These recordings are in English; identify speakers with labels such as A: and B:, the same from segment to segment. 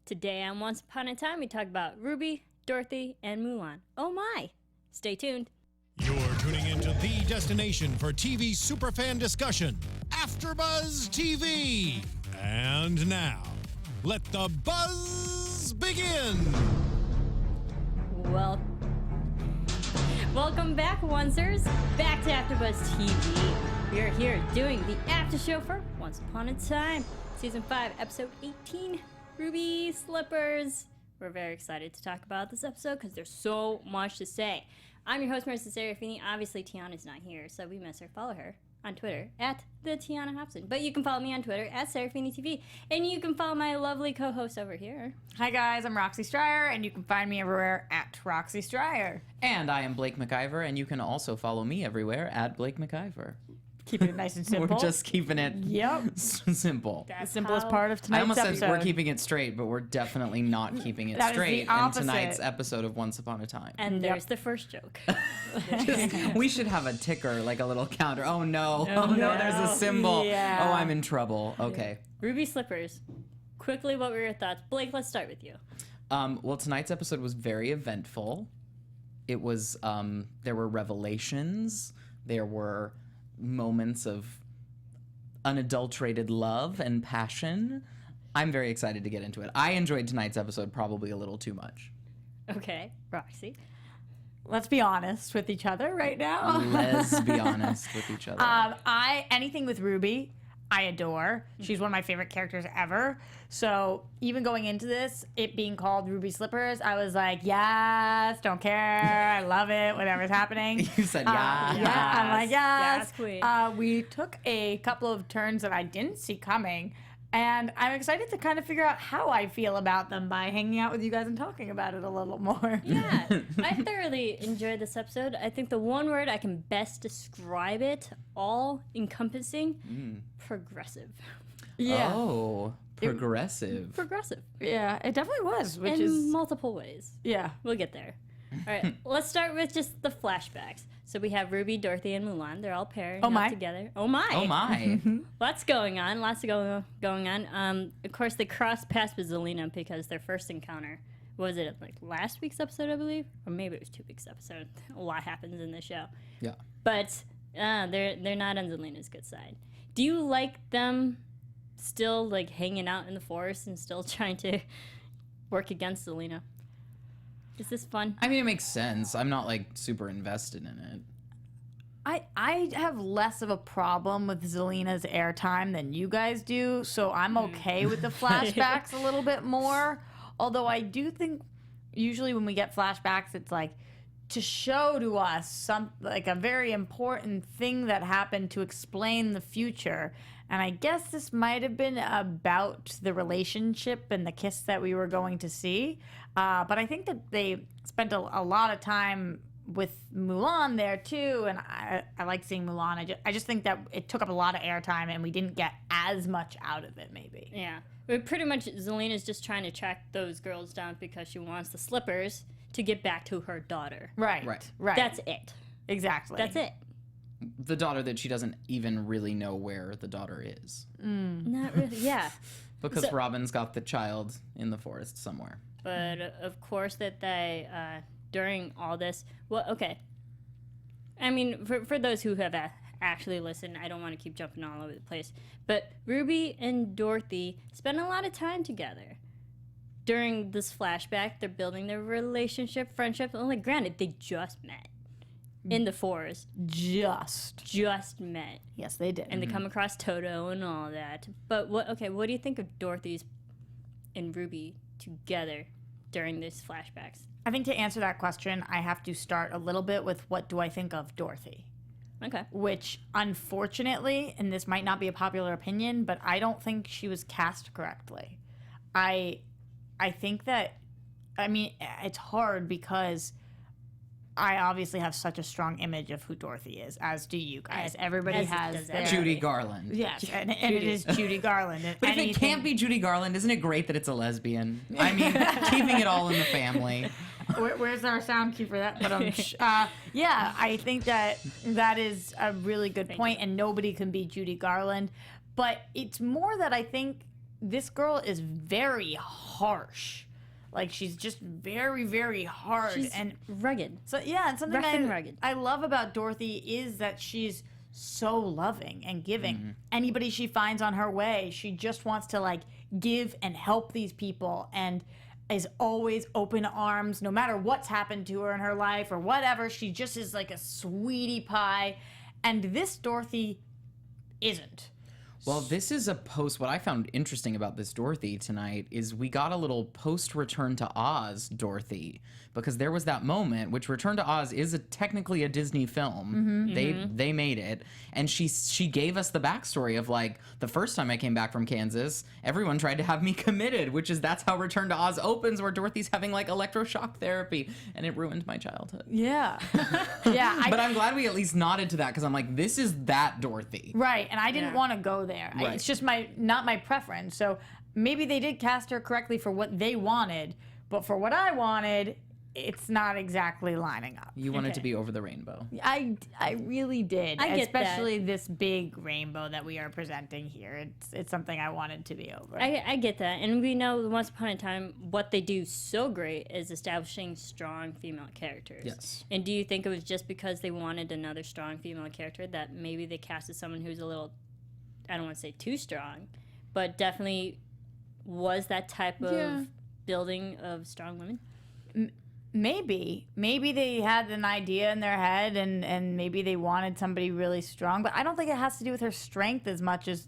A: Today on Once Upon a Time, we talk about Ruby, Dorothy, and Mulan. Oh my! Stay tuned.
B: You're tuning into the destination for TV superfan discussion, AFTERBUZZ TV. And now, let the buzz begin.
A: Welcome back, Oncers. Back to AFTERBUZZ TV. We are here doing the after show for Once Upon a Time, Season 5, Episode 18, Ruby Slippers. We're very excited to talk about this episode because there's so much to say. I'm your host, Marisa Serafini. Obviously, Tiana's not here, so we miss her. Follow her on Twitter at the Tiana Hobson. But you can follow me on Twitter at SeraphiniTV. And you can follow my lovely co-host over here.
C: Hi guys, I'm Roxy Striar, and you can find me everywhere at Roxy Striar.
D: And I am Blake McIver, and you can also follow me everywhere at Blake McIver.
C: Keeping it nice and simple.
D: We're just keeping it simple.
C: That's the simplest part of tonight's
D: I almost
C: episode.
D: said we're keeping it straight, but we're definitely not keeping it
C: That is
D: straight
C: the
D: in
C: opposite.
D: tonight's episode of Once Upon a Time.
A: And there's the first joke.
D: We should have a ticker, like a little counter. Oh no, there's a symbol.
C: Yeah.
D: Oh, I'm in trouble. Okay.
A: Ruby Slippers. Quickly, what were your thoughts? Blake, let's start with you.
D: Well, tonight's episode was very eventful. It was, there were revelations. There were moments of unadulterated love and passion. I'm very excited to get into it. I enjoyed tonight's episode probably a little too much.
A: Okay, Roxy.
C: Let's be honest with each other right now.
D: Let's be honest with each other.
C: Anything with Ruby, I adore. She's one of my favorite characters ever. So even going into this, it being called Ruby Slippers, I was like, yes, don't care. I love it. Whatever's happening.
D: You said yeah.
C: Yeah, I'm like, yes.
A: Yes, queen.
C: We took a couple of turns that I didn't see coming. And I'm excited to kind of figure out how I feel about them by hanging out with you guys and talking about it a little more.
A: Yeah, I thoroughly enjoyed this episode. I think the one word I can best describe it, all encompassing, progressive.
C: Yeah.
D: Oh, progressive.
A: Progressive.
C: Yeah, it definitely was, which
A: in
C: is...
A: multiple ways.
C: Yeah.
A: We'll get there. All right, let's start with just the flashbacks. So we have Ruby, Dorothy, and Mulan. They're all paired up together. Oh my!
D: Oh my!
A: Lots going on. Lots going on. Of course, they crossed paths with Zelena because their first encounter was it like last week's episode, I believe, or maybe it was 2 weeks episode. A lot happens in this show.
D: Yeah.
A: But they're not on Zelena's good side. Do you like them still like hanging out in the forest and still trying to work against Zelena? Is this fun?
D: I mean, it makes sense. I'm not like super invested in it.
C: I have less of a problem with Zelena's airtime than you guys do, so I'm okay with the flashbacks a little bit more. Although I do think usually when we get flashbacks, it's like to show to us some like a very important thing that happened to explain the future. And I guess this might have been about the relationship and the kiss that we were going to see. But I think that they spent a lot of time with Mulan there too, and I like seeing Mulan. I just think that it took up a lot of airtime, and we didn't get as much out of it, maybe.
A: Yeah. But pretty much Zelena's just trying to track those girls down because she wants the slippers to get back to her daughter.
C: Right.
A: That's it.
C: Exactly.
A: That's it.
D: The daughter that she doesn't even really know where the daughter is.
A: Not really. Yeah.
D: Because Robin's got the child in the forest somewhere.
A: But of course that they, during all this, well, okay. I mean, for those who have actually listened, I don't want to keep jumping all over the place. But Ruby and Dorothy spend a lot of time together. During this flashback, they're building their relationship, friendship. Only granted, they just met in the forest. Just met.
C: Yes, they did.
A: And they come across Toto and all that. But what do you think of Dorothy's and Ruby together during these flashbacks?
C: I think to answer that question, I have to start a little bit with what do I think of Dorothy?
A: Okay.
C: Which, unfortunately, and this might not be a popular opinion, but I don't think she was cast correctly. I think that, I mean, it's hard because I obviously have such a strong image of who Dorothy is, as do you guys. Everybody has their...
D: Judy Garland.
C: Yes, and it is Judy Garland.
D: But if it can't be Judy Garland, isn't it great that it's a lesbian? I mean, keeping it all in the family.
C: Where's our sound cue for that? But yeah, I think that is a really good point, and nobody can be Judy Garland. But it's more that I think this girl is very harsh. Like, she's just very, very hard.
A: She's
C: and
A: rugged.
C: So, yeah, and something
A: Rough and rugged.
C: I love about Dorothy is that she's so loving and giving. Anybody she finds on her way, she just wants to, like, give and help these people and is always open arms no matter what's happened to her in her life or whatever. She just is like a sweetie pie. And this Dorothy isn't.
D: Well, this is a post. What I found interesting about this Dorothy tonight is we got a little post Return to Oz Dorothy, because there was that moment, which Return to Oz is technically a Disney film. They made it, and she gave us the backstory of, like, the first time I came back from Kansas, everyone tried to have me committed, that's how Return to Oz opens, where Dorothy's having, like, electroshock therapy, and it ruined my childhood.
C: Yeah. Yeah.
D: But I'm glad we at least nodded to that, because I'm like, this is that Dorothy.
C: Right, and I didn't
A: Yeah.
C: want to go there.
D: Right.
C: It's just not my preference. So maybe they did cast her correctly for what they wanted, but for what I wanted, it's not exactly lining up.
D: You wanted to be over the rainbow.
C: I really did.
A: I get that.
C: Especially this big rainbow that we are presenting here. It's something I wanted to be over.
A: I get that. And we know Once Upon a Time, what they do so great is establishing strong female characters.
D: Yes.
A: And do you think it was just because they wanted another strong female character that maybe they casted someone who's a little, I don't want to say too strong, but definitely was that type of building of strong women?
C: Maybe they had an idea in their head and maybe they wanted somebody really strong, but I don't think it has to do with her strength as much as,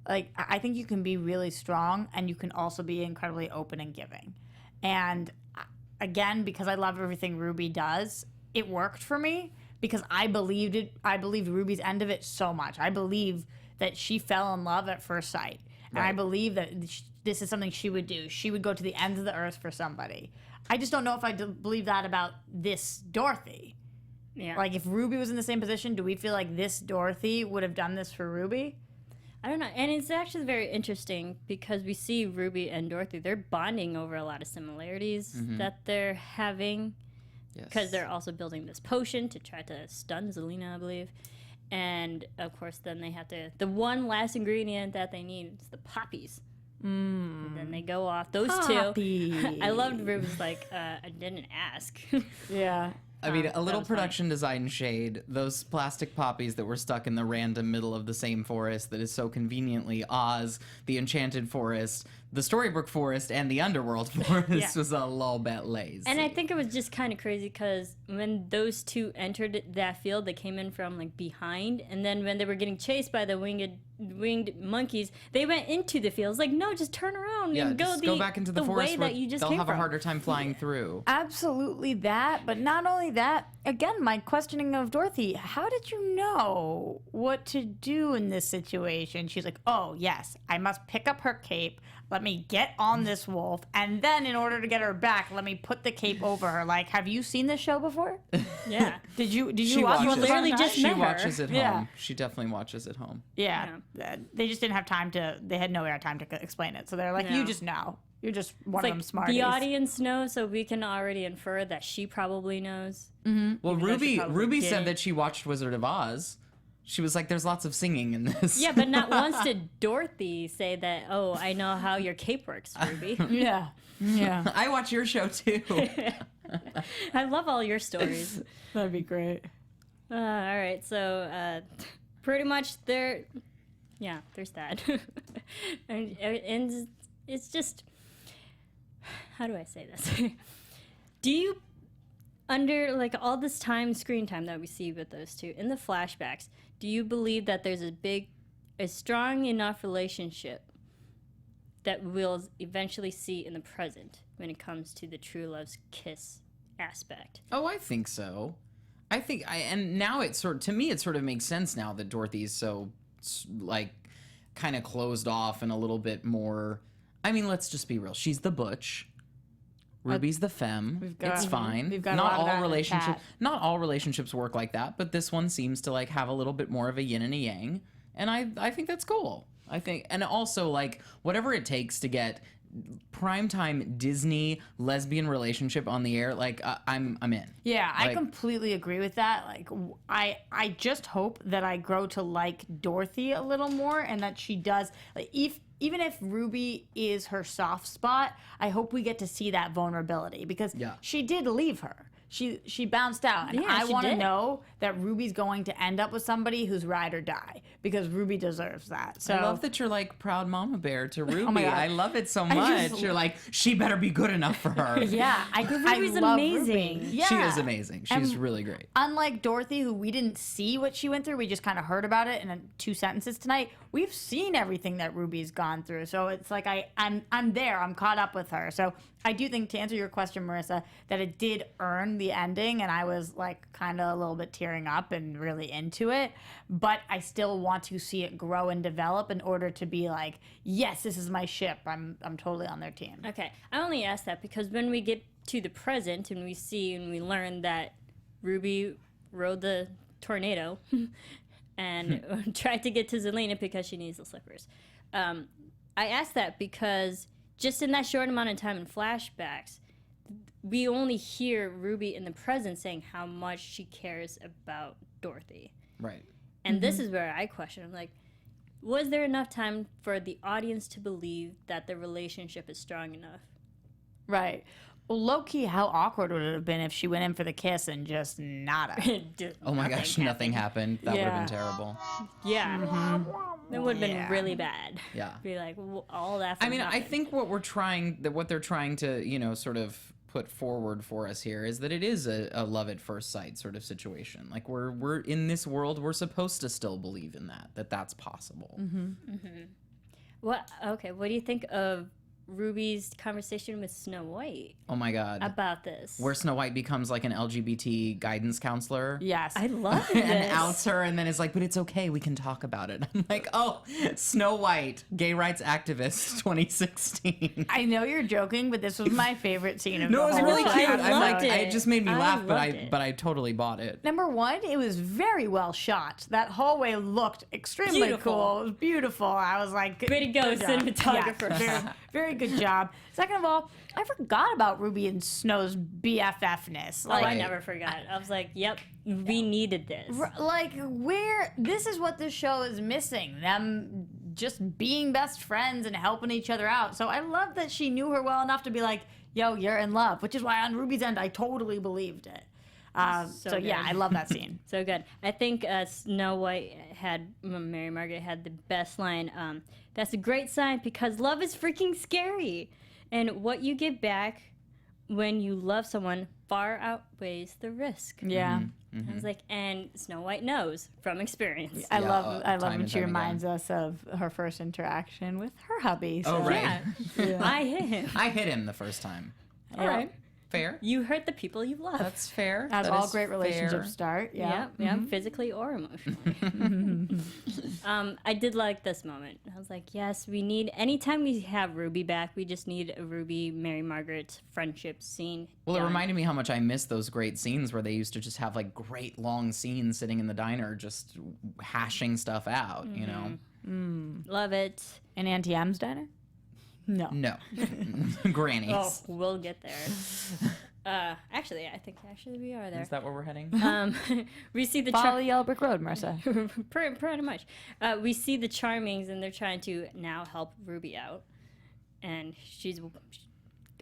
C: like, I think you can be really strong and you can also be incredibly open and giving. And again, because I love everything Ruby does, it worked for me because I believed it. I believed Ruby's end of it so much. I believe that she fell in love at first sight. And I believe that this is something she would do. She would go to the ends of the earth for somebody. I just don't know if I believe that about this Dorothy.
A: Yeah.
C: Like, if Ruby was in the same position, do we feel like this Dorothy would have done this for Ruby?
A: I don't know. And it's actually very interesting because we see Ruby and Dorothy, they're bonding over a lot of similarities that they're having.
D: Yes.
A: Because they're also building this potion to try to stun Zelena, I believe. And, of course, then they have to... The one last ingredient that they need is the poppies. And then they go off. Those two. I loved Ruby's like, I didn't ask.
C: Yeah.
D: I mean, a little
A: was funny.
D: production design shade. Those plastic poppies that were stuck in the random middle of the same forest that is so conveniently Oz, the Enchanted Forest, the Storybrooke Forest, and the Underworld Forest was a little bit lazy.
A: And I think it was just kind of crazy because when those two entered that field, they came in from like behind, and then when they were getting chased by the winged monkeys, they went into the field. It's like, no, just turn around and
D: go back into the forest
A: way
D: where
A: that you just
D: they'll
A: came
D: have
A: from.
D: a harder time flying through.
C: Absolutely that, but not only that, again, my questioning of Dorothy, how did you know what to do in this situation? She's like, oh, yes, I must pick up her cape, let me get on this wolf, and then in order to get her back, let me put the cape over her. Like, have you seen this show before?
A: Yeah.
C: Did you
D: She
C: watch
D: watches.
C: it?
A: literally just
D: She
A: met her.
D: watches at home.
C: Yeah.
D: She definitely watches at home.
C: Yeah. They just didn't have time to, they had no time to explain it. So they're like,
A: No.
C: you just know. You're just one
A: It's
C: of them
A: like
C: smarties.
A: the audience knows, so we can already infer that she probably knows.
D: Well,
A: Even though she probably
D: Ruby said
A: didn't.
D: that she watched Wizard of Oz. She was like, there's lots of singing in this.
A: Yeah, but not once did Dorothy say that, oh, I know how your cape works, Ruby.
C: Yeah. Yeah.
D: I watch your show too.
A: I love all your stories.
C: That'd be great.
A: All right, so pretty much there's that. and it's just, how do I say this? Do you, under like all this screen time that we see with those two in the flashbacks, do you believe that there's a strong enough relationship that we'll eventually see in the present when it comes to the true love's kiss aspect?
D: Oh, I think so. And now it to me, it sort of makes sense now that Dorothy's so, like, kind of closed off and a little bit more. I mean, let's just be real. She's the butch. Ruby's the femme. It's fine.
C: we've got a
D: not
C: lot of
D: all
C: that in
D: relationships.
C: Cat.
D: Not all relationships work like that, but this one seems to like have a little bit more of a yin and a yang, and I think that's cool. I think, and also like whatever it takes to get primetime Disney lesbian relationship on the air, like I'm in.
C: Yeah, I
D: Like-
C: completely agree with that. Like, I just hope that I grow to like Dorothy a little more, and that she does. Like, even if Ruby is her soft spot, I hope we get to see that vulnerability because she did leave her. She bounced out, and
A: Yeah,
C: I
A: she
C: want to
A: did.
C: know that Ruby's going to end up with somebody who's ride or die because Ruby deserves that. So
D: I love that you're like proud mama bear to Ruby.
C: my God.
D: I love it so
C: I
D: much.
C: just-
D: You're like, she better be good enough for her.
C: yeah, I
A: Ruby's
C: love
A: amazing.
C: Ruby. Yeah.
D: She is amazing. She's
C: And-
D: really great.
C: Unlike Dorothy, who we didn't see what she went through, we just kind of heard about it in 2 sentences tonight. We've seen everything that Ruby's gone through, so it's like I'm there. I'm caught up with her. So I do think, to answer your question, Marissa, that it did earn the ending, and I was like kind of a little bit tearing up and really into it. But I still want to see it grow and develop in order to be like, yes, this is my ship. I'm totally on their team.
A: Okay, I only asked that because when we get to the present and we see and we learn that Ruby rode the tornado and tried to get to Zelena because she needs the slippers. I asked that because just in that short amount of time in flashbacks, we only hear Ruby in the present saying how much she cares about Dorothy.
D: Right.
A: And this is where I question. I'm like, was there enough time for the audience to believe that the relationship is strong enough?
C: Right. Well, low-key, how awkward would it have been if she went in for the kiss and just nada?
D: Oh my gosh, nothing happened. That would have
C: Yeah.
D: been terrible.
A: Yeah. That would have been
C: Yeah.
A: really bad.
D: Yeah.
A: Be like, all that for
D: I mean, I
A: nothing.
D: think what they're trying to, sort of put forward for us here is that it is a love at first sight sort of situation. Like we're in this world, we're supposed to still believe in that's possible.
A: What do you think of Ruby's conversation with Snow White
D: Oh my God.
A: about this?
D: Where Snow White becomes like an LGBT guidance counselor.
C: Yes.
A: I love
D: And
A: this.
D: outs her and then is like, but it's okay, we can talk about it. I'm like, oh, Snow White, gay rights activist 2016.
C: I know you're joking, but this was my favorite scene of
D: No,
C: the
D: it was
C: whole
D: really
A: No, I
D: cute.
C: episode.
D: I'm like,
A: loved it.
D: it just made me
A: I
D: laugh, but
A: loved it.
D: I totally bought it.
C: Number one, it was very well shot. That hallway looked extremely
A: Beautiful.
C: cool. It was beautiful. I was like,
A: Way to go,
C: good job.
A: cinematographer.
C: Yeah, very good job. Second of all, I forgot about Ruby and Snow's BFF-ness.
A: Oh,
C: Like,
A: I never forgot. I was like, yep, we needed this.
C: this is what this show is missing. Them just being best friends and helping each other out. So I love that she knew her well enough to be like, yo, you're in love, which is why on Ruby's end, I totally believed it. So yeah,
A: good.
C: I love that scene.
A: So good. I think Snow White Mary Margaret had the best line. That's a great sign because love is freaking scary. And what you get back when you love someone far outweighs the risk.
C: Yeah.
A: I was like, and Snow White knows from experience.
C: I
D: Yeah,
C: love
D: time
C: when
D: and
C: she
D: time
C: reminds us of her first interaction with her hubby.
D: Oh,
C: So,
D: right.
A: Yeah. I hit him.
D: I hit him the first time. All
C: Yeah.
D: right. Fair.
A: You hurt the people you love.
D: That's fair.
C: As
D: That
C: all
D: is
C: great relationships
D: fair.
C: start. Yeah.
A: Yeah, physically or emotionally. I did like this moment. I was like, yes, we need, anytime we have Ruby back, we just need a Ruby, Mary Margaret friendship scene.
D: Well, it
A: done.
D: reminded me how much I miss those great scenes where they used to just have like great long scenes sitting in the diner just hashing stuff out, you know?
A: Love it.
C: In Auntie M's diner? No.
D: No. Grannies.
A: Oh, we'll get there. Actually, I think we are there.
D: Is that where we're heading?
A: We see the
C: Follow Yellow Brick Road, Marissa.
A: pretty much. We see the Charmings, and they're trying to now help Ruby out. And she's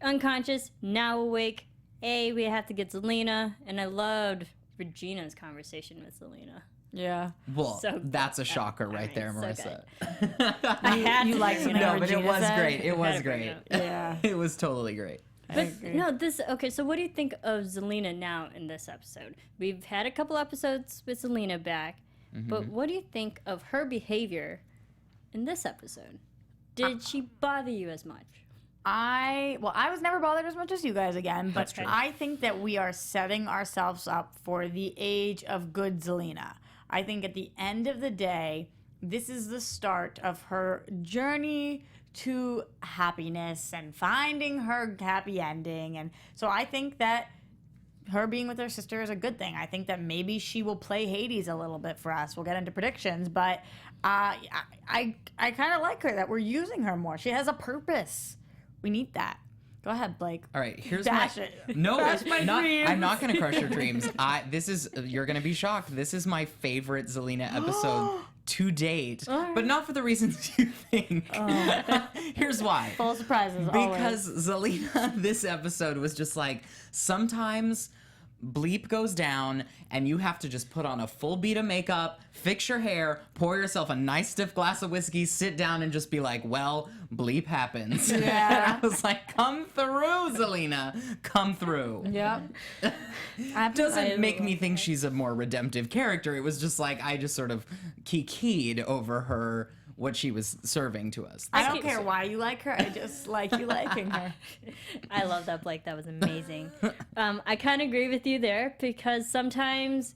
A: unconscious, now awake. Hey, we have to get Zelena. And I loved Regina's conversation with Zelena.
C: Yeah.
D: Well,
A: So
D: that's a
A: good.
D: shocker right
A: Alright,
D: there,
A: so
D: Marissa.
A: I had
C: You
A: to
C: like
A: bring
C: something
A: it up.
D: No, but it
C: Regina
D: was
C: said?
D: great. It
A: Had
D: was
A: to bring
D: great.
A: it up.
C: Yeah.
D: It was totally great.
A: But no, okay, so what do you think of Zelena now in this episode? We've had a couple episodes with Zelena back, but what do you think of her behavior in this episode? Did she bother you as much?
C: I was never bothered as much as you guys again, but
A: true.
C: I think that we are setting ourselves up for the age of good Zelena. I think at the end of the day, this is the start of her journey to happiness and finding her happy ending. And so I think that her being with her sister is a good thing. I think that maybe she will play Hades a little bit for us. We'll get into predictions, but I kind of like her, that we're using her more. She has a purpose. We need that. Go ahead, Blake.
D: All right, here's
C: Dash
D: my
C: it.
D: no.
C: Crush my dreams.
D: I'm not gonna crush your dreams. You're gonna be shocked. This is my favorite Zelena episode to date, but not for the reasons you think. Here's why.
C: Full surprises.
D: Because Zelena, this episode was just like, sometimes bleep goes down and you have to just put on a full beat of makeup, fix your hair, pour yourself a nice stiff glass of whiskey, sit down and just be like, well, bleep happens.
C: Yeah.
D: I was like, come through, Zelena. Come through.
C: Yep.
D: Doesn't make me think she's a more redemptive character. It was just like, I just sort of kikied over her, what she was serving to us.
C: I don't care why you like her. I just like you liking her.
A: I love that, Blake. That was amazing. I kind of agree with you there because sometimes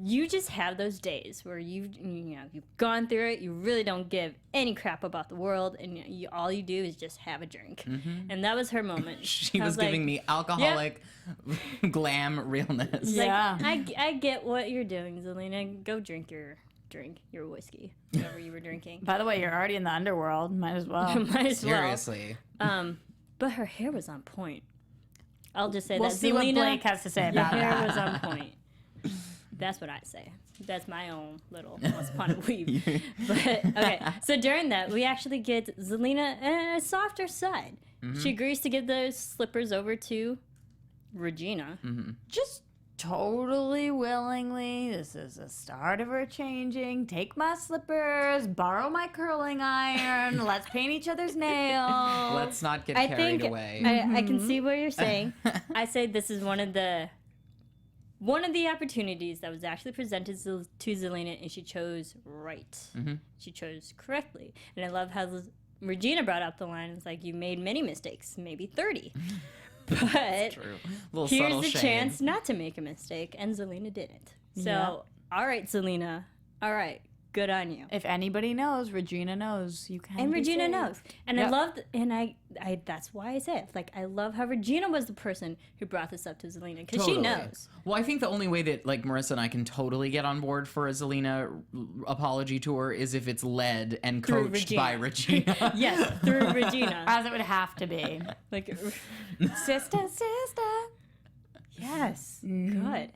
A: you just have those days where you've gone through it. You really don't give any crap about the world, and all you do is just have a drink. And that was her moment.
D: She
A: I
D: was
A: like,
D: giving me alcoholic glam realness.
A: like,
C: Yeah.
A: I get what you're doing, Zelena. Go drink your whiskey, whatever you were drinking.
C: By the way, you're already in the underworld. Might as well.
A: Might as well.
D: Seriously.
A: But her hair was on point. I'll just say
C: We'll
A: that
C: see
A: Zelena,
C: what Blake has to say
A: your
C: about
A: hair
C: that.
A: was on point. That's what I say. That's my own little once upon a weave. But okay, so during that, we actually get Zelena a softer side. She agrees to give those slippers over to Regina.
C: Just totally willingly. This is the start of her changing. Take my slippers, borrow my curling iron, let's paint each other's nails.
D: Let's not get
A: I
D: carried
A: think
D: away.
A: I can see what you're saying. I say this is one of the opportunities that was actually presented to Zelena, and she chose right. She chose correctly. And I love how Regina brought up the line. It's like, you made many mistakes, maybe 30. But
D: True. Little
A: here's
D: subtle
A: the
D: shade.
A: chance not to make a mistake, and Zelena didn't. So,
C: Yeah.
A: all right, Zelena. All right, good on you.
C: If anybody knows, Regina knows. You can.
A: And
C: be
A: Regina
C: saved.
A: knows. And
C: Yep.
A: I loved, and I that's why I say it. Like, I love how Regina was the person who brought this up to Zelena, because she
D: Totally.
A: knows.
D: Well, I think the only way that like Marissa and I can totally get on board for a Zelena apology tour is if it's led and
A: Through
D: coached by Regina.
A: Yes, through Regina.
C: As it would have to be.
A: Like,
C: Sister.
A: yes, good.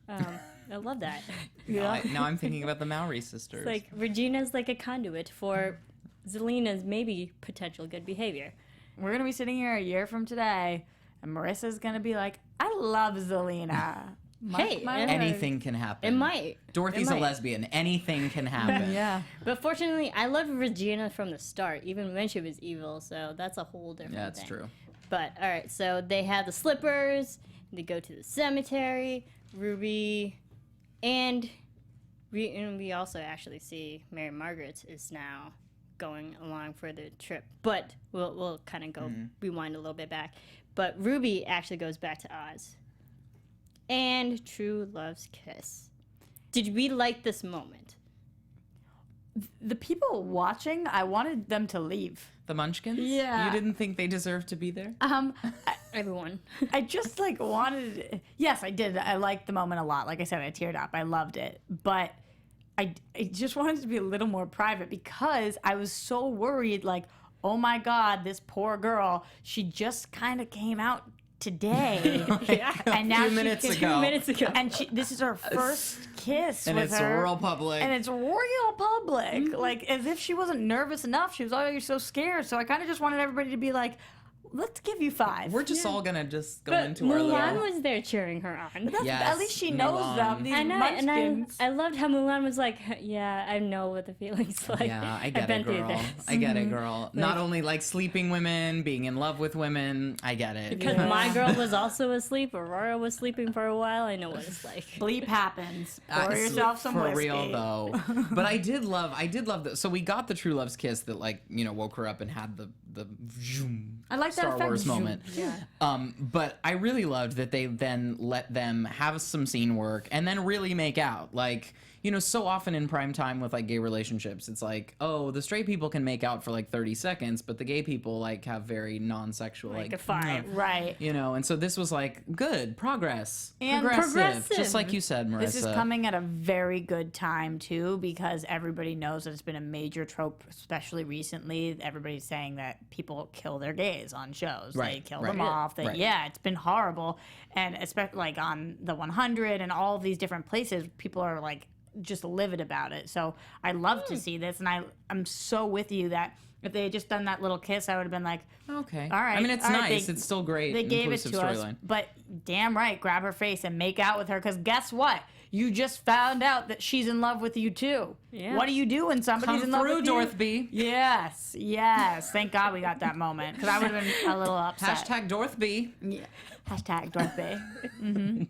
A: I love that.
D: Now I'm thinking about the Maori sisters.
A: It's like Regina's like a conduit for Zelena's maybe potential good behavior.
C: We're going to be sitting here a year from today, and Marissa's going to be like, I love Zelena.
A: Hey,
C: my
A: and
C: word.
D: anything can happen.
A: It might.
D: Dorothy's
A: It
D: a
A: might.
D: lesbian. Anything can happen.
C: Yeah.
A: But fortunately, I loved Regina from the start, even when she was evil, so that's a whole different
D: Yeah, that's
A: thing.
D: true.
A: But, all right, so they have the slippers, they go to the cemetery, Ruby, and we also actually see Mary Margaret is now going along for the trip. But we'll kind of go rewind a little bit back. But Ruby actually goes back to Oz. And True Love's Kiss. Did we like this moment?
C: The people watching, I wanted them to leave.
D: The Munchkins?
C: Yeah.
D: You didn't think they deserved to be there?
A: Everyone.
C: I just like wanted. Yes, I did. I liked the moment a lot. Like I said, I teared up. I loved it, but I just wanted it to be a little more private because I was so worried. Like, oh my God, this poor girl. She just kind of came out today, and now
D: few
C: she
D: minutes
C: can-
D: ago.
A: 2 minutes ago.
C: and this is her first kiss
D: And
C: with
D: it's
C: her.
D: real public.
C: And it's real public. Like, as if she wasn't nervous enough. She was already so scared. So I kind of just wanted everybody to be like, let's give you 5.
D: We're just all gonna just go
A: But
D: into our
A: Mulan
D: little...
A: was there cheering her on.
D: Yes,
C: At least she knows
D: Mulan.
C: them. These
A: I know, and
C: munchkins.
A: I loved how Mulan was like, yeah, I know what the feeling's like.
D: Yeah, I
A: I've
D: get
A: been
D: it,
A: through
D: girl.
A: this.
D: I get it, girl. Not only like sleeping women, being in love with women. I get it.
A: Because my girl was also asleep, Aurora was sleeping for a while, I know what it's like.
C: Bleep happens. Pour
D: Uh,
C: yourself some
D: for
C: whiskey.
D: real though. But I did love that. So we got the True Love's kiss that like woke her up and had the zoom,
C: I like that
D: Star
C: effect.
D: Wars moment.
C: Yeah.
D: But I really loved that they then let them have some scene work and then really make out. Like, so often in prime time with like gay relationships, it's like, oh, the straight people can make out for like 30 seconds, but the gay people like have very non-sexual
A: Like a 5.
C: Right.
D: and so this was like good progress
C: And
A: progressive.
D: just like you said, Marissa.
C: This is coming at a very good time, too, because everybody knows that it's been a major trope, especially recently. Everybody's saying that people kill their gays on shows.
D: Right,
C: They kill
D: right.
C: them off.
D: Right.
C: Yeah, it's been horrible. And especially like on the 100 and all of these different places, people are like just livid about it. So I love to see this, and I'm so with you that if they had just done that little kiss, I would have been like,
D: Okay.
C: all right.
D: I mean, it's
C: all right,
D: nice. It's still great.
C: They gave it
D: inclusive
C: to us,
D: storyline.
C: but damn right, grab her face and make out with her. Because guess what? You just found out that she's in love with you too.
A: Yeah.
C: What do you do when somebody's
D: Come
C: in love
D: through,
C: with you?
D: Dorothy.
C: Yes, yes. Thank God we got that moment because I would have been a little upset.
D: Hashtag Dorothy.
C: Yeah. Hashtag Dorothy.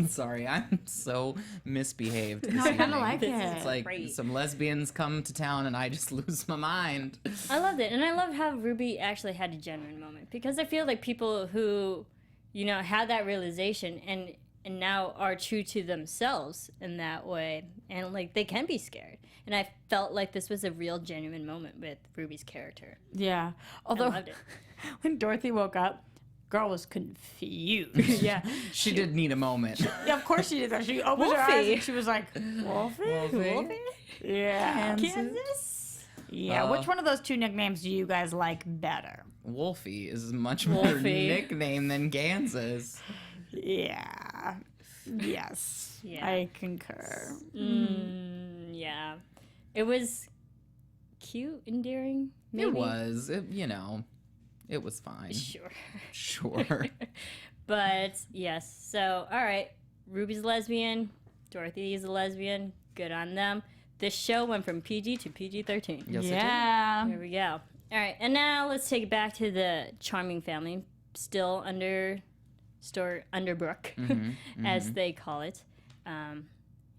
D: Sorry, I'm so misbehaved.
C: No, I kind of like it.
D: It's like
A: Great.
D: some lesbians come to town and I just lose my mind.
A: I loved it, and I love how Ruby actually had a genuine moment because I feel like people who, had that realization and now are true to themselves in that way, and like they can be scared. And I felt like this was a real genuine moment with Ruby's character.
C: Yeah.
A: I
C: Although
A: loved it.
C: when Dorothy woke up, girl was confused.
A: Yeah,
D: She did need a moment.
C: Yeah, of course she did that. She opened her eyes
A: Wolfie.
C: and she was like, Wolfie? Yeah.
A: Kansas.
C: Yeah. Which one of those two nicknames do you guys like better?
D: Wolfie is a much better
A: Wolfie.
D: nickname than Kansas.
C: Yeah. Yes.
A: Yeah.
C: I concur.
A: Yeah, it was cute, endearing. Maybe.
D: It was. It was fine.
A: Sure.
D: Sure.
A: But yes, so all right, Ruby's a lesbian, Dorothy is a lesbian. Good on them. This show went from PG to PG-13.
D: Yes,
C: Yeah.
A: There we go. All right, and now let's take it back to the charming family, still Underbrook, as they call it. And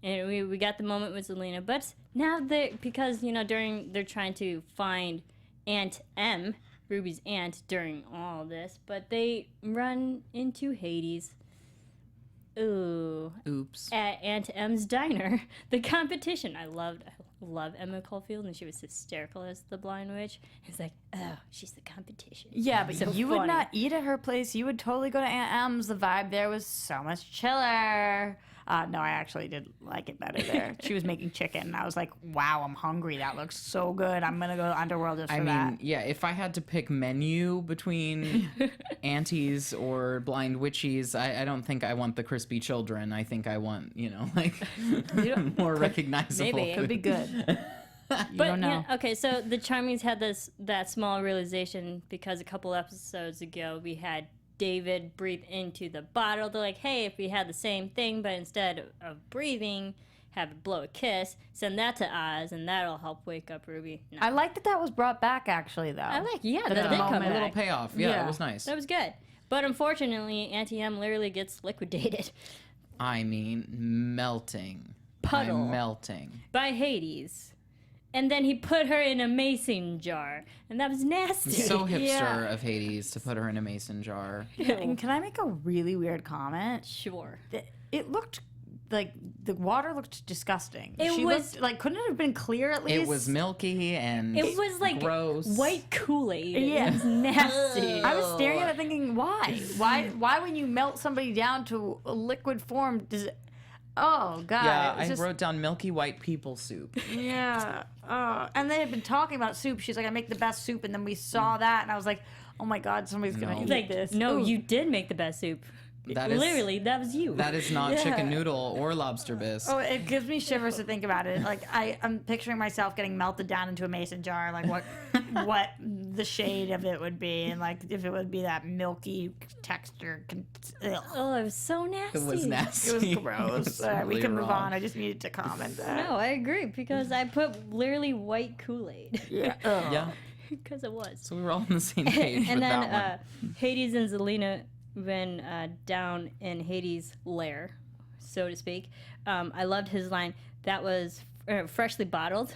A: we got the moment with Zelena, but now because they're trying to find Aunt M, Ruby's aunt, during all this, but they run into Hades. Ooh.
D: Oops.
A: At Aunt M's diner, the competition. I love Emma Caulfield, and she was hysterical as the blind witch. It's like, oh, she's the competition.
C: Yeah, but
A: So
C: you
A: funny.
C: would not eat at her place. You would totally go to Aunt M's. The vibe there was so much chiller. No, I actually did like it better there. She was making chicken, and I was like, wow, I'm hungry. That looks so good. I'm going to go to Underworld just for that.
D: Yeah, if I had to pick menu between aunties or blind witchies, I don't think I want the crispy children. I think I want, more recognizable
A: maybe.
C: Could be
D: food.
C: good. You
A: But
C: don't know.
A: yeah, okay, so the Charmings had that small realization because a couple episodes ago we had David breathe into the bottle. They're like, hey, if we had the same thing, but instead of breathing, have it blow a kiss, send that to Oz, and that'll help wake up Ruby. No.
C: I like that was brought back, actually, though.
A: I like, yeah,
C: The
A: that did come
C: moment.
D: A little
A: back.
D: payoff. Yeah,
C: Yeah.
D: it was nice.
A: That was good. But unfortunately, Auntie M literally gets liquidated
D: I mean, melting.
A: Puddle.
D: I'm melting.
A: by Hades. And then he put her in a mason jar, and that was nasty.
D: So hipster
C: Yeah.
D: of Hades to put her in a mason jar.
C: And can I make a really weird comment?
A: Sure.
C: It looked like the water looked disgusting.
A: It
C: she
A: was-
C: looked like, couldn't it have been clear at least?
D: It was milky and
A: It was like
D: gross.
A: white Kool-Aid.
C: Yeah.
A: It was nasty.
C: I was staring at it thinking, why? Why when you melt somebody down to a liquid form does it? Oh God!
D: Yeah,
C: it's
D: I
C: just-
D: wrote down milky white people soup.
C: Yeah. And they had been talking about soup. She's like, I make the best soup, and then we saw that, and I was like, oh my God, somebody's gonna
D: No.
C: eat
A: Like,
C: this.
A: no,
C: Ooh.
A: you did make the best soup.
D: That is
A: Literally, that was you.
D: That is not
C: Yeah.
D: chicken noodle or lobster bisque.
C: Oh, it gives me shivers to think about it. Like I'm picturing myself getting melted down into a mason jar, like what the shade of it would be, and like if it would be that milky texture. Ugh.
A: Oh, it was so nasty.
D: It was nasty.
C: It was gross.
D: was
C: All right, we
D: really
C: can move
D: wrong.
C: on. I just needed to comment that.
A: No, I agree because I put literally white Kool-Aid
C: Yeah. Ugh.
D: Yeah.
A: because it was.
D: So we were all on the same page with
A: And then
D: that
A: Hades and Zelena went down in Hades' lair, so to speak. I loved his line. That was freshly bottled.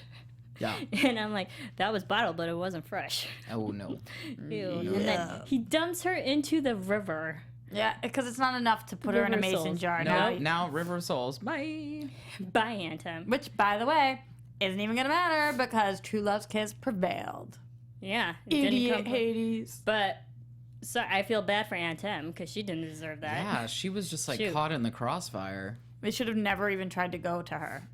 D: Yeah.
A: And I'm like, that was bottled, but it wasn't fresh.
D: Oh no.
A: Ew. And then he dumps her into the river.
C: Yeah, because it's not enough to put her in a
A: River
C: mason
A: souls.
C: jar.
D: No,
C: Now,
D: now River of Souls. Bye.
A: By Aunt M.
C: which, by the way, isn't even gonna matter because True Love's kiss prevailed.
A: Yeah. it didn't
C: Idiot
A: come-
C: Hades.
A: But so I feel bad for Aunt M because she didn't deserve that.
D: Yeah, she was just like
A: Shoot.
D: caught in the crossfire.
C: They should have never even tried to go to her.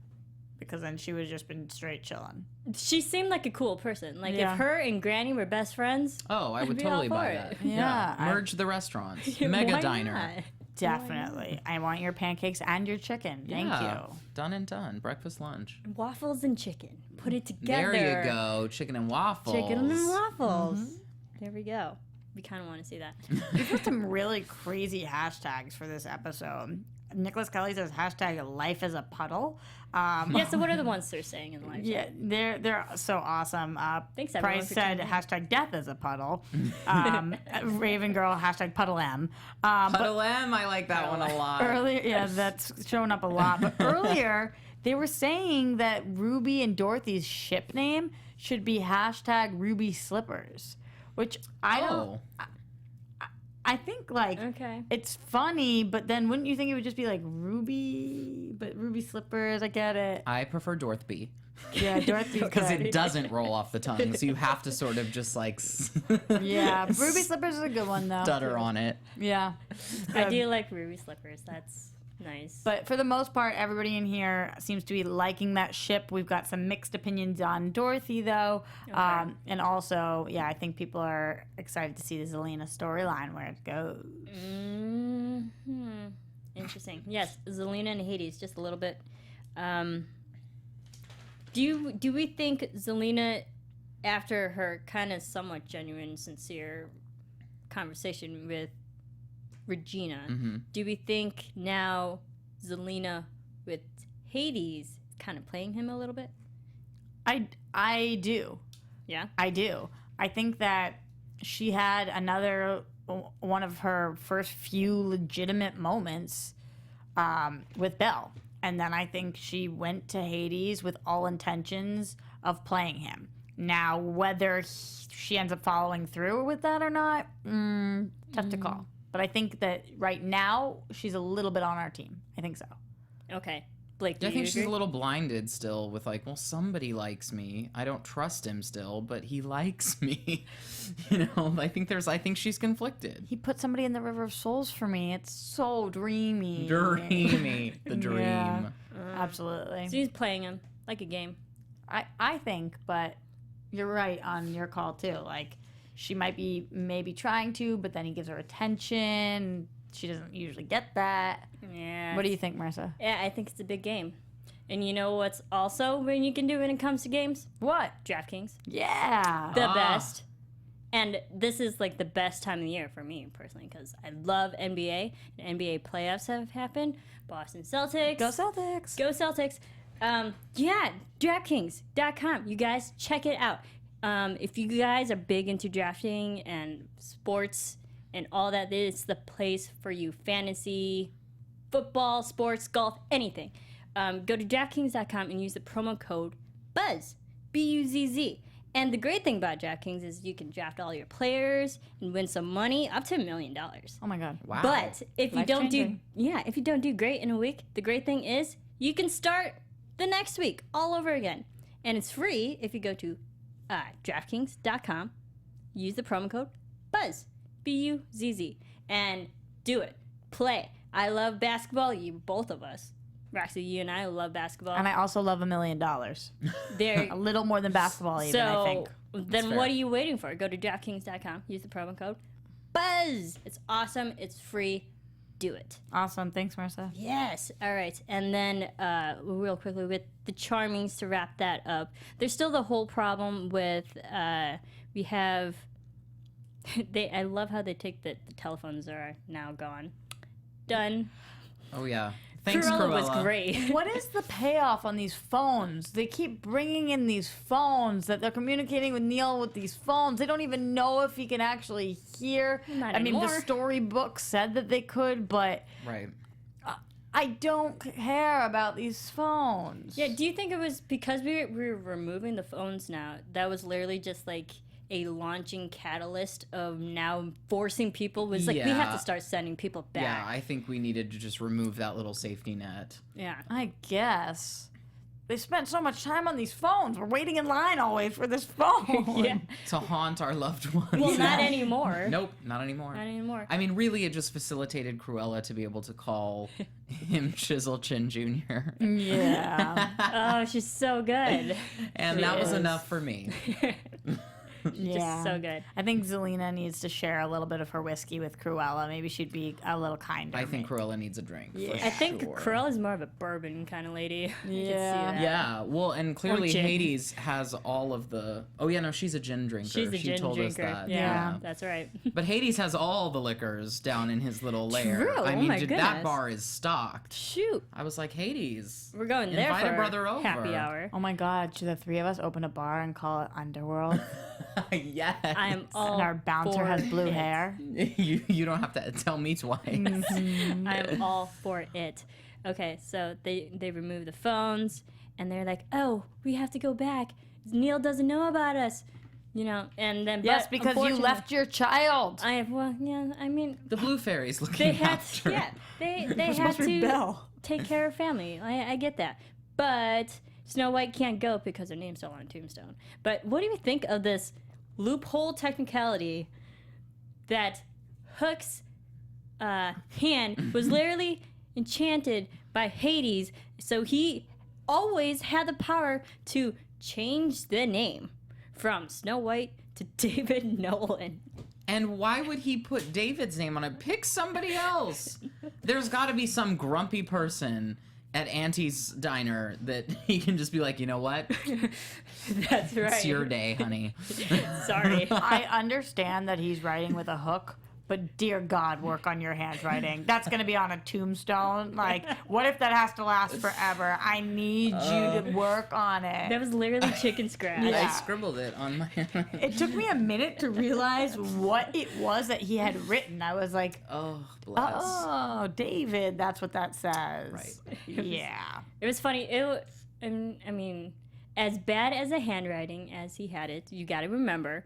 C: because then she would have just been straight chilling.
A: She seemed like a cool person. Like
C: Yeah.
A: if her and Granny were best friends.
D: Oh, I would
A: be all
D: totally
A: for
D: buy
A: it.
D: that.
C: Yeah,
D: Merge the restaurants.
A: Why
D: Mega
A: not?
D: diner.
C: Definitely. I want your pancakes and your chicken. Thank
D: Yeah.
C: you.
D: Done and done. Breakfast, lunch.
A: Waffles and chicken. Put it together.
D: There you go. Chicken and waffles.
A: Chicken and waffles. There we go. We kind of want to see that.
C: We've got some really crazy hashtags for this episode. Nicholas Kelly says hashtag life is a puddle.
A: Yeah, so what are the ones they're saying in the live
C: Yeah, they're so awesome.
A: Thanks, everyone,
C: Price
A: for
C: said
A: tuning in.
C: hashtag death is a puddle. Raven Girl hashtag puddle M.
D: Puddle M, I like that one a lot.
C: Earlier, yeah, that's showing up a lot. But earlier, they were saying that Ruby and Dorothy's ship name should be hashtag Ruby Slippers, which I don't.
D: Oh.
C: I think like
A: Okay.
C: it's funny, but then wouldn't you think it would just be like Ruby, but Ruby Slippers? I get it.
D: I prefer Dorothy.
C: Yeah, Dorothy's
D: Because
C: good.
D: it doesn't roll off the tongue, so you have to sort of just like
C: Yeah, Ruby Slippers is a good one though.
D: stutter on it.
C: Yeah.
A: I
C: Good.
A: do like Ruby Slippers. That's nice.
C: But for the most part, everybody in here seems to be liking that ship. We've got some mixed opinions on Dorothy, though. And also, yeah, I think people are excited to see the Zelena storyline, where it goes.
A: Interesting. Yes, Zelena and Hades, just a little bit. Do we think Zelena, after her kind of somewhat genuine, sincere conversation with Regina, do we think now Zelena with Hades is kind of playing him a little bit?
C: I do.
A: Yeah?
C: I do. I think that she had another one of her first few legitimate moments with Belle. And then I think she went to Hades with all intentions of playing him. Now, whether she ends up following through with that or not, tough to call. But I think that right now, she's a little bit on our team. I think so.
A: Okay. Blake, do
D: I
A: you
D: think she's
A: agree?
D: a little blinded still with like, well, somebody likes me. I don't trust him still, but he likes me. You know, I think she's conflicted.
C: He put somebody in the River of Souls for me. It's so dreamy.
D: Dreamy. The dream.
C: Yeah. Absolutely.
A: So he's playing him like a game.
C: I think, but you're right on your call too. Like, she might be maybe trying to, but then he gives her attention. She doesn't usually get that.
A: Yeah.
C: What do you think, Marissa?
A: Yeah, I think it's a big game. And you know what's also when you can do when it comes to games?
C: What?
A: DraftKings.
C: Yeah.
A: The best. And this is like the best time of the year for me personally because I love NBA. And NBA playoffs have happened. Boston Celtics.
C: Go Celtics.
A: Go Celtics. Yeah, DraftKings.com. You guys check it out. If you guys are big into drafting and sports and all that, it's the place for you. Fantasy, football, sports, golf, anything. Go to DraftKings.com and use the promo code BUZZ, B-U-Z-Z. And the great thing about DraftKings is you can draft all your players and win some money, up to $1 million.
C: Oh my God.
D: Wow.
A: But if you don't do,
C: Life-changing.
A: if you don't do great in a week, the great thing is you can start the next week all over again, and it's free if you go to DraftKings.com, use the promo code BUZZ, B-U-Z-Z, and do it. Play. I love basketball. Both of us, Roxy, you and I love basketball.
C: And I also love $1 million.
A: There.
C: A little more than basketball, even, I
A: So
C: think.
A: then
D: fair.
A: what are you waiting for? Go to DraftKings.com, use the promo code BUZZ. It's awesome. It's free. Do it.
C: Awesome. Thanks, Marissa.
A: Yes. All right. And then real quickly with the Charmings to wrap that up. There's still the whole problem with we have I love how they take the telephones are now gone. Done.
D: Oh yeah. Thanks,
A: Cruella
D: Cruella.
A: was great.
C: What is the payoff on these phones? They keep bringing in these phones that they're communicating with Neil with these phones. They don't even know if he can actually hear.
A: Not
C: I mean, the
A: anymore.
C: storybook said that they could, but
D: Right.
C: I don't care about these phones.
A: Yeah, do you think it was because we're removing the phones now, that was literally just like a launching catalyst of now forcing people was like we have
D: Yeah.
A: to start sending people back.
D: Yeah, I think we needed to just remove that little safety net.
A: Yeah.
C: I guess. they spent so much time on these phones. We're waiting in line always for this phone.
A: Yeah.
D: To haunt our loved ones.
A: Well, not anymore.
D: Nope, not anymore.
A: Not anymore.
D: I mean, really, it just facilitated Cruella to be able to call him Chisel Chin Jr.
C: Yeah.
A: Oh, she's so good.
D: And
C: She
D: that was
C: is.
D: enough for me.
C: Yeah.
A: so good.
C: I think Zelena needs to share a little bit of her whiskey with Cruella. Maybe she'd be a little kinder.
D: I think Cruella needs a drink. For
A: I think
D: sure.
A: Cruella's more of a bourbon kind of lady. I can see
C: Yeah.
A: that.
D: Yeah, well, and clearly
A: gin.
D: Hades has all of the. Oh yeah, no, she's a gin drinker.
A: She's a
D: she
A: gin
D: told
A: drinker.
D: us that.
A: Yeah, that's right.
D: But Hades has all the liquors down in his little lair.
A: True.
D: I
A: Oh
D: mean,
A: my
D: that
A: goodness.
D: bar is stocked.
A: Shoot.
D: I was like, Hades,
A: We're going there
D: invite
A: for
D: a brother over.
A: happy hour.
C: Oh my God, should the three of us open a bar and call it Underworld?
D: Yes.
A: I am all
C: And our bouncer
A: for
C: has blue
A: it.
C: hair.
D: You don't have to tell me twice.
A: I am all for it. Okay, so they remove the phones and they're like, "Oh, we have to go back. Neil doesn't know about us." You know, and then
C: Yes,
A: but
C: because you
A: unfortunately-
C: left your child.
A: I mean,
D: The blue fairy's
A: they
D: looking
A: had
D: after.
A: yeah, they
C: We're
A: had
C: supposed to be
A: to
C: Belle.
A: take care of family. I get that, but Snow White can't go because her name's still on a tombstone. But what do you think of this loophole technicality that Hook's hand was literally enchanted by Hades, so he always had the power to change the name from Snow White to David Nolan.
D: And why would he put David's name on it? Pick somebody else. There's got to be some grumpy person at Auntie's diner that he can just be like, you know what?
A: That's right.
D: It's your day, honey.
A: Sorry.
C: I understand that he's writing with a hook, but dear God, work on your handwriting. That's going to be on a tombstone. Like, what if that has to last forever? I need you to work on it.
A: That was literally chicken scratch.
D: I
C: Yeah.
D: scribbled it on my.
C: It took me a minute to realize what it was that he had written. I was like,
D: Oh, bless.
C: oh, David, that's what that says.
D: Right.
C: Yeah.
A: It was funny. I mean, as bad as the handwriting as he had it, you got to remember,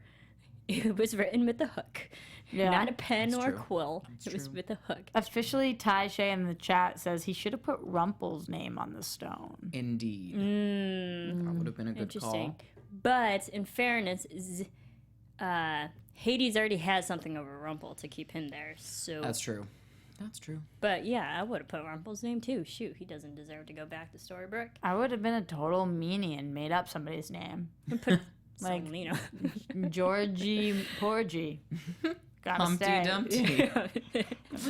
A: it was written with a hook,
C: Yeah.
A: not a pen
D: That's
A: or a
D: true.
A: quill.
D: That's
A: It was
D: true.
A: with a hook.
C: Officially, Ty Shay in the chat says he should have put Rumple's name on the stone.
D: Indeed.
A: Mm,
D: That would have been a good
A: interesting.
D: call.
A: But in fairness, Hades already has something over Rumple to keep him there. So,
D: That's true. That's true.
A: but yeah, I would have put Rumple's name too. Shoot, he doesn't deserve to go back to Storybrooke.
C: I would have been a total meanie and made up somebody's name.
A: Put
C: Like-
A: Zelena.
C: Georgie Porgy. Gotta
D: Humpty
C: stay.
D: Dumpty.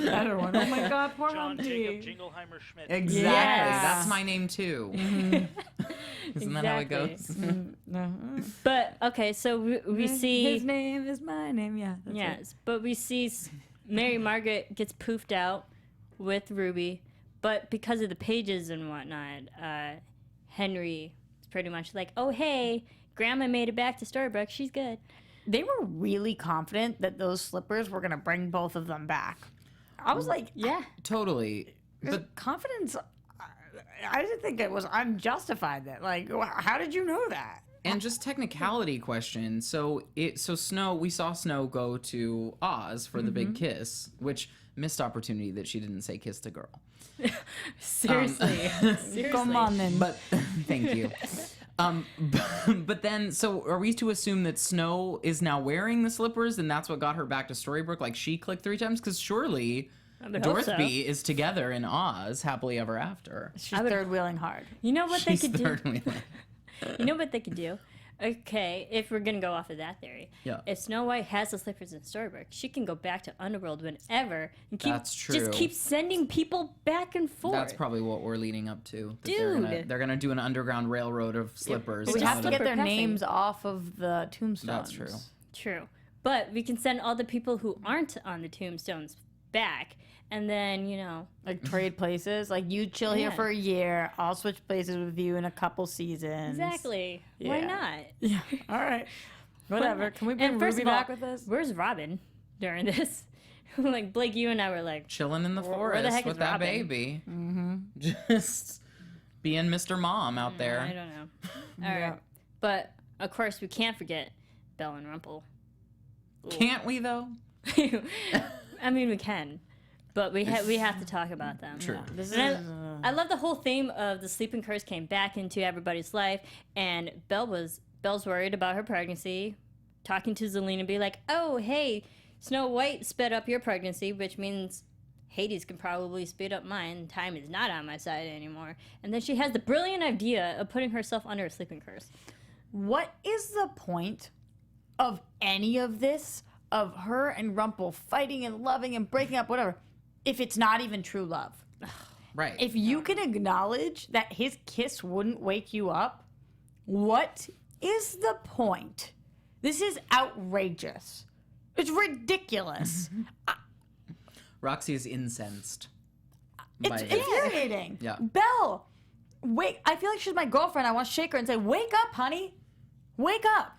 C: Better one. Oh my God, poor
E: John Jacob
C: Humpty.
E: Jingleheimer Schmidt.
D: Exactly.
C: Yes.
D: That's my name too. Isn't that how it
A: Exactly.
D: goes?
C: No.
A: But okay, so we see
C: His name is my name. Yeah. That's it.
A: yes, but we see Mary Margaret gets poofed out with Ruby, but because of the pages and whatnot, Henry is pretty much like, "Oh hey, Grandma made it back to Storybrooke. She's good."
C: They were really confident that those slippers were gonna bring both of them back. I was like,
A: Yeah,
D: Totally.
C: but confidence. I didn't think it was unjustified. That like, how did you know that?
D: And just technicality question. So Snow, we saw Snow go to Oz for the big kiss, which missed opportunity that she didn't say kiss the girl.
A: seriously. Seriously.
C: Come on then.
D: But thank you. But then, so are we to assume that Snow is now wearing the slippers and that's what got her back to Storybrooke? Like she clicked 3 times? Because surely
A: would hope so.
D: Dorothy is together in Oz, happily ever after.
C: She's
A: would-
C: third wheeling hard.
A: You know what
D: She's
A: they could do?
D: third wheeling.
A: You know what they could do? Okay, if we're gonna go off of that theory,
D: Yeah.
A: if Snow White has the slippers in Storybrooke, she can go back to Underworld whenever and
D: That's true.
A: just keep sending people back and forth.
D: That's probably what we're leading up to. that
A: Dude.
D: They're gonna do an underground railroad of slippers.
C: But we
A: Just
C: have to
A: slipper
C: get their
A: pressing.
C: names off of the tombstones.
D: That's true.
A: True, but we can send all the people who aren't on the tombstones back, and then
C: Like trade places. Like you chill here
A: Yeah.
C: for a year. I'll switch places with you in a couple seasons.
A: exactly. Why
C: Yeah.
A: not?
C: Yeah. All right. Whatever. Can we bring
A: And first
C: Ruby
A: of all,
C: back with us?
A: Where's Robin during this? Like Blake, you and I were like,
D: Chilling in the
A: Where the
D: forest
A: heck is
D: with that
A: Robin?
D: baby. Mm-hmm. Just being Mr. Mom out there.
A: I don't know. All right, but of course we can't forget Belle and Rumple.
D: Can't we though?
A: I mean, we can, but we have to talk about them.
D: True.
C: This is.
A: And I love the whole theme of the sleeping curse came back into everybody's life, and Belle's worried about her pregnancy, talking to Zelena, be like, "Oh, hey, Snow White sped up your pregnancy, which means Hades can probably speed up mine. Time is not on my side anymore." And then she has the brilliant idea of putting herself under a sleeping curse.
C: What is the point of any of this, of her and Rumple fighting and loving and breaking up, whatever, if it's not even true love?
D: Right.
C: If you can acknowledge that his kiss wouldn't wake you up, what is the point? This is outrageous. It's ridiculous.
D: Roxy is incensed.
C: It's infuriating.
D: Yeah.
C: Belle, wake. I feel like she's my girlfriend. I want to shake her and say, "Wake up, honey. Wake up.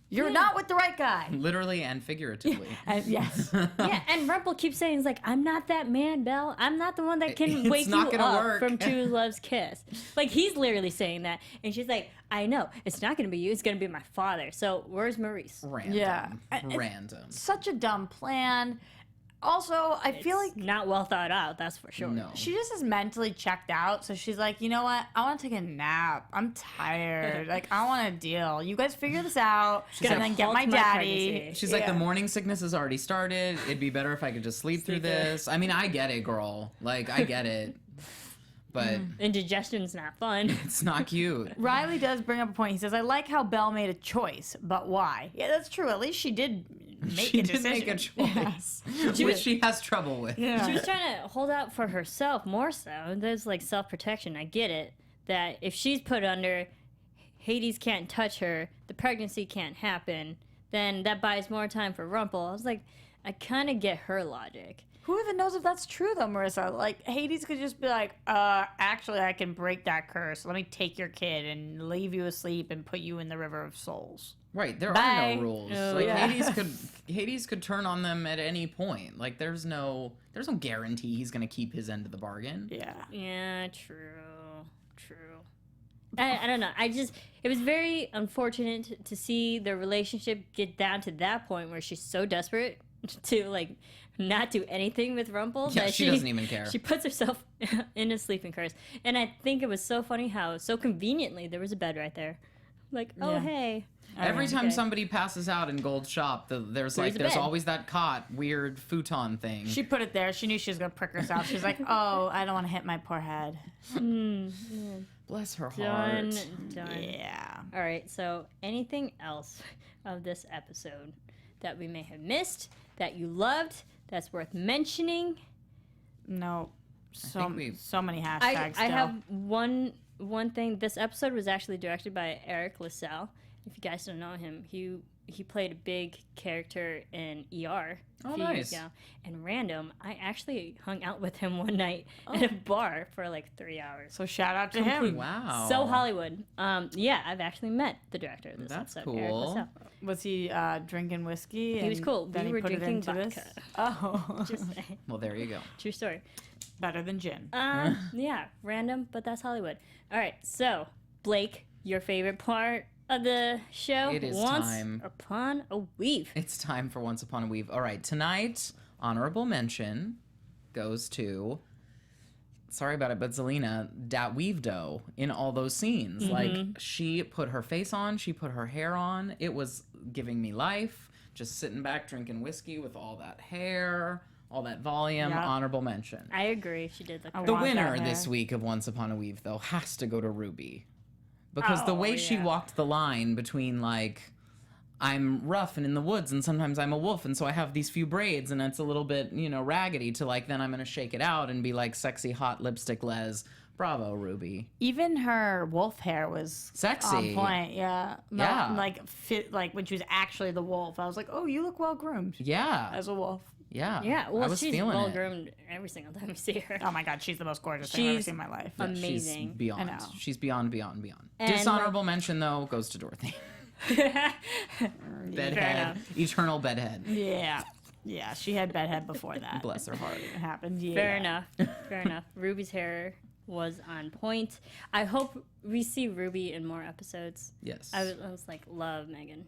C: You're not with the right guy."
D: Literally and figuratively.
C: Yes.
A: Yeah, and Rumple keeps saying, "It's like, I'm not that man, Belle. I'm not the one that can
D: It's
A: wake
D: not
A: you
D: gonna
A: up
D: work."
A: from true love's kiss." Like, he's literally saying that. And she's like, "I know. It's not going to be you. It's going to be my father. So where's Maurice?"
D: Random.
C: Yeah.
D: Random.
C: Such a dumb plan. Also, I feel like
A: Not well thought out, that's for sure.
D: No.
C: she just is mentally checked out. So she's like, you know what? I want to take a nap. I'm tired. Like, I want to deal. You guys figure this out.
A: gonna
C: And then get
A: halt
C: my
A: my
C: daddy.
A: pregnancy.
D: She's like,
C: Yeah.
D: the morning sickness has already started. It'd be better if I could just sleep through this. I mean, I get it, girl. Like, I get it. But
A: Indigestion's not fun.
D: it's not cute.
C: Riley does bring up a point. He says, I like how Belle made a choice, but why? Yeah, that's true. At least she did make
D: She
C: a
D: did
C: decision.
D: make a choice, which she has trouble with.
C: Yeah.
A: She was trying to hold out for herself more so. There's like self-protection. I get it. That if she's put under, Hades can't touch her, the pregnancy can't happen, then that buys more time for Rumple. I was like, I kind of get her logic.
C: Who even knows if that's true, though, Marissa? Like, Hades could just be like, actually, I can break that curse. Let me take your kid and leave you asleep and put you in the River of Souls.
D: Right, there
C: Bye.
D: are no rules.
A: Oh,
D: Like
C: yeah.
D: Hades could turn on them at any point. Like there's no guarantee he's gonna keep his end of the bargain.
C: Yeah.
A: Yeah, true. I don't know. It was very unfortunate to see the relationship get down to that point where she's so desperate to like not do anything with Rumple
D: Yeah,
A: that
D: she doesn't even care.
A: She puts herself in a sleeping curse. And I think it was so funny how so conveniently there was a bed right there. Like, oh
C: Yeah.
A: hey.
D: Every time
A: Okay.
D: somebody passes out in Gold's shop, there's
A: a bed.
D: always that cot, weird futon thing.
C: She put it there. She knew she was going to prick herself. She's like, oh, I don't want to hit my poor head.
D: Bless her
A: Done.
D: heart.
C: Yeah.
A: All right. So, anything else of this episode that we may have missed that you loved that's worth mentioning?
C: No. So many hashtags
A: I
C: still.
A: have one thing. This episode was actually directed by Eric LaSalle. If you guys don't know him, he played a big character in ER a few years
D: nice.
A: ago. And random, I actually hung out with him one night at a bar for like 3 hours.
C: So shout out to him.
D: Wow.
A: So Hollywood. Yeah, I've actually met the director of this
D: That's
A: episode, Eric
D: cool.
A: LaSalle.
C: Was he drinking whiskey?
A: He was
C: and
A: cool.
C: Then
A: We
C: he
A: were
C: put it
A: drinking
C: into
A: vodka.
C: this? Oh.
A: Just saying.
D: Well, there you go.
A: True story.
C: Better than gin.
A: Yeah, random, but that's Hollywood. All right, so Blake, your favorite part of the show?
D: It is
A: Once
D: time.
A: Upon a Weave.
D: It's time for Once Upon a Weave. All right, tonight, honorable mention goes to, sorry about it, but Zelena, dat weave-do in all those scenes.
A: Mm-hmm.
D: Like, she put her face on, she put her hair on. It was giving me life. Just sitting back, drinking whiskey with all that hair, all that volume.
C: Yep.
D: Honorable mention.
A: I agree. She did look
C: I
A: great.
D: The
C: want that
D: winner
C: hair.
D: this week of Once Upon a Weave, though, has to go to Ruby. Because the
A: Oh,
D: way she
A: yeah.
D: walked the line between, like, I'm rough and in the woods, and sometimes I'm a wolf, and so I have these few braids, and it's a little bit, raggedy, to, like, then I'm going to shake it out and be, like, sexy, hot lipstick Les. Bravo, Ruby.
C: Even her wolf hair was
D: Sexy.
C: on point. Yeah.
D: Yeah.
C: Like fit like when she was actually the wolf. I was like, oh, you look well groomed
D: Yeah.
C: as a wolf.
D: Yeah.
A: Yeah,
D: I
A: well,
D: was
A: she's
D: feeling
A: well
D: it.
A: groomed every single time we see her.
C: Oh my god, she's the most gorgeous thing I've ever
A: She's
C: seen in my life.
D: Yeah,
A: amazing.
D: She's beyond.
C: I know.
D: She's beyond, beyond, beyond.
A: And,
D: Dishonorable mention, though, goes to Dorothy. Bedhead.
A: enough.
D: Eternal bedhead.
C: Yeah. Yeah, she had bedhead before that.
D: Bless her heart.
C: It happened. Yeah.
A: Fair enough. Fair enough. Ruby's hair was on point. I hope we see Ruby in more episodes.
D: Yes.
A: I was like, love Megan.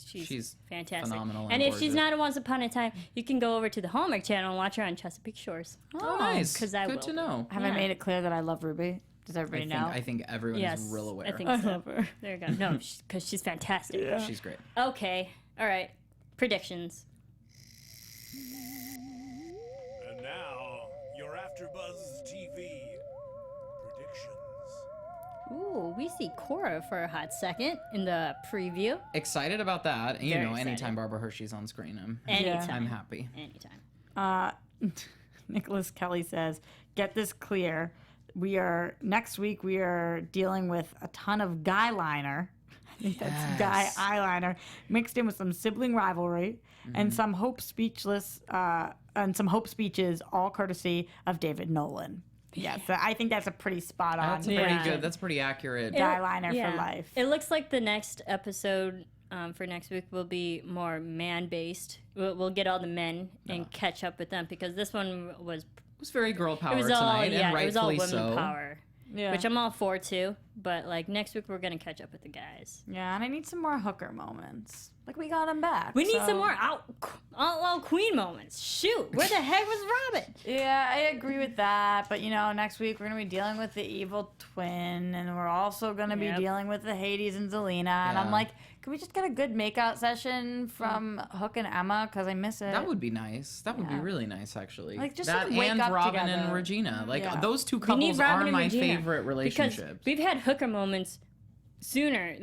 A: She's fantastic.
D: phenomenal
A: And
D: and
A: if she's
D: gorgeous.
A: not a Once Upon a Time, you can go over to the Hallmark Channel and watch her on Chesapeake Shores.
D: Oh, nice.
A: 'Cause I
D: Good
A: will
D: to
A: be.
D: know.
C: Have I made it clear that I love Ruby? Does everybody know?
D: I think everyone
A: Yes,
D: is real aware.
A: I think so. There you go. No, because she's fantastic.
D: She's great.
A: Okay. All right. Predictions.
B: And now, your AfterBuzz TV predictions.
A: Ooh, we see Cora for a hot second in the preview.
D: Excited about that. And, you
A: Very
D: know,
A: excited.
D: anytime Barbara Hershey's on screen, I'm
A: Anytime.
D: happy.
A: Anytime.
C: Nicholas Kelly says, "Get this clear. Next week we are dealing with a ton of guy liner. I think that's guy eyeliner mixed in with some sibling rivalry and some hope speeches, all courtesy of David Nolan." Yes, I think that's a pretty spot on.
D: That's pretty
A: Yeah.
D: good. That's pretty accurate.
C: Guy liner for life.
A: It looks like the next episode for next week will be more man-based. We'll get all the men and catch up with them because this one was
D: It was very girl power
A: it was all
D: tonight, and
A: it was all
D: rightfully
A: women
D: so.
A: power,
C: Yeah.
A: which I'm all for too. But like next week we're gonna catch up with the guys.
C: Yeah, and I need some more hooker moments. Like we got him back.
A: We need
C: so-
A: some more outlaw queen moments. Shoot, where the heck was Robin?
C: Yeah, I agree with that. But next week we're gonna be dealing with the evil twin, and we're also gonna be
A: Yep.
C: dealing with the Hades and Zelena. And I'm
D: Yeah.
C: like, can we just get a good makeout session from Hook and Emma? Because I miss it.
D: That would be nice. That would be
C: Yeah.
D: really nice, actually.
C: Like, just
D: that
C: like, wake
D: and
C: up
D: Robin and
C: together.
D: Regina. Like
C: Yeah.
D: those two
A: We need
D: couples
A: Robin
D: are
A: and
D: my
A: Regina
D: favorite relationships.
A: because we've had hooker moments sooner,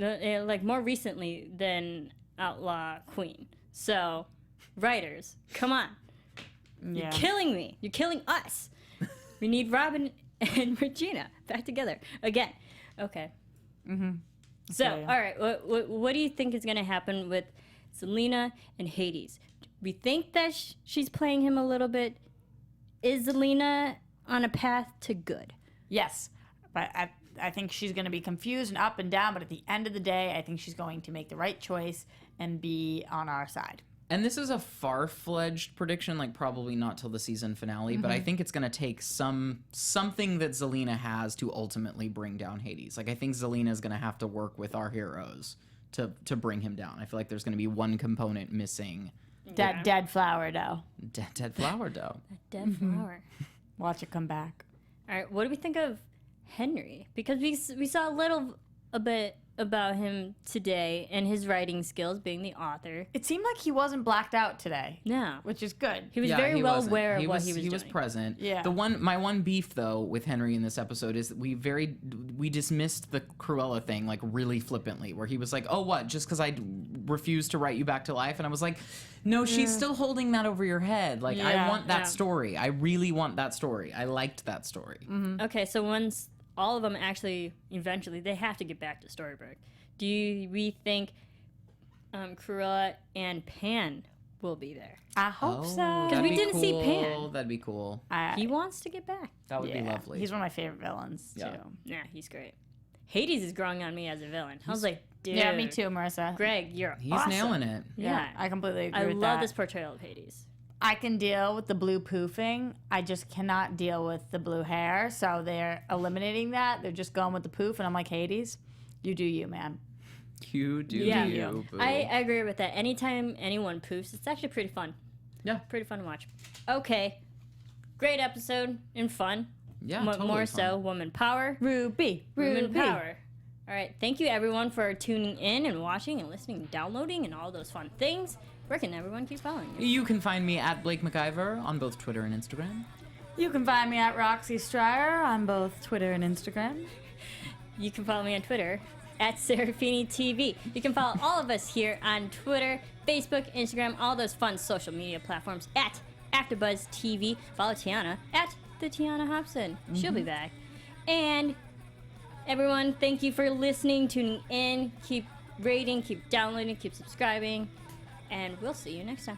A: like more recently than outlaw queen. So, writers, come on.
C: Yeah.
A: You're killing me. You're killing us. We need Robin and Regina back together again. Okay. So,
C: Okay.
A: all right. What do you think is going to happen with Zelena and Hades? We think that she's playing him a little bit. Is Zelena on a path to good?
C: Yes, but I think she's going to be confused and up and down. But at the end of the day, I think she's going to make the right choice and be on our side.
D: And this is a far-fledged prediction, like probably not till the season finale, but I think it's going to take something that Zelena has to ultimately bring down Hades. Like I think Zelena is going to have to work with our heroes to bring him down. I feel like there's going to be one component missing.
C: Dead flower dough.
D: Dead flower dough.
A: Dead flower.
C: Watch it come back.
A: All right, what do we think of Henry? Because we saw a bit about him today and his writing skills, being the author.
C: It seemed like he wasn't blacked out today.
A: No,
C: Which is good.
A: he was
D: Yeah,
A: very
D: he
A: well
D: wasn't.
A: aware of what
D: was,
A: he was doing.
D: was present.
C: Yeah.
D: My one beef though with Henry in this episode is that we dismissed the Cruella thing like really flippantly, where he was like, "Oh, what? Just because I refused to write you back to life?" And I was like, "No, she's still holding that over your head. Like I
C: Yeah,
D: want that
A: yeah.
D: story. I really want that story. I liked that story."
A: Okay, so once all of them actually eventually they have to get back to Storybrooke. Do we think Cruella and Pan will be there?
C: I hope so.
D: that'd
A: we
D: be
A: didn't see
D: cool.
A: Pan.
D: That'd be cool.
A: He wants to get back.
D: That would be
C: Yeah,
D: lovely.
C: He's one of my favorite villains,
D: Yeah.
C: too.
A: Yeah, he's great. Hades is growing on me as a villain. I was like, dude.
C: Yeah, me too, Marissa.
A: Greg, you're
D: He's
A: awesome.
D: nailing it.
A: Yeah,
C: I completely agree
A: I
C: with
A: love
C: that.
A: this portrayal of Hades.
C: I can deal with the blue poofing. I just cannot deal with the blue hair. So they're eliminating that. They're just going with the poof. And I'm like, Hades, you do you, man.
D: You do
A: Yeah.
D: you. Boo.
A: I agree with that. Anytime anyone poofs, it's actually pretty fun.
D: Yeah.
A: Pretty fun to watch. Okay. Great episode and fun.
D: Yeah, totally
A: More
D: fun.
A: so, woman power.
C: Ruby.
A: Women power. All right. Thank you, everyone, for tuning in and watching and listening and downloading and all those fun things. Where can everyone keep following you?
D: You can find me at Blake McIver on both Twitter and Instagram.
C: You can find me at Roxy Striar on both Twitter and Instagram.
A: You can follow me on Twitter at Serafini TV. You can follow all of us here on Twitter, Facebook, Instagram, all those fun social media platforms at AfterBuzz TV. Follow Tiana at the Tiana Hobson. She'll be back. And everyone, thank you for listening, tuning in. Keep rating, keep downloading, keep subscribing, and we'll see you next time.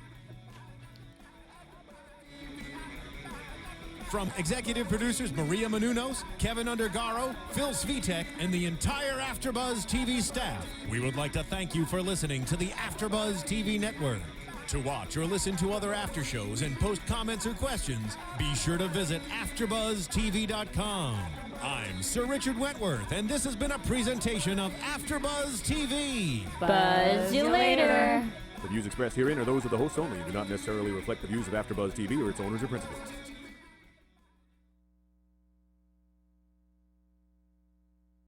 B: From executive producers Maria Menounos, Kevin Undergaro, Phil Svitek, and the entire AfterBuzz TV staff, we would like to thank you for listening to the AfterBuzz TV network. To watch or listen to other after shows and post comments or questions, be sure to visit AfterBuzzTV.com. I'm Sir Richard Wentworth, and this has been a presentation of AfterBuzz TV.
A: Buzz you later.
E: The views expressed herein are those of the hosts only and do not necessarily reflect the views of AfterBuzz TV or its owners or principals.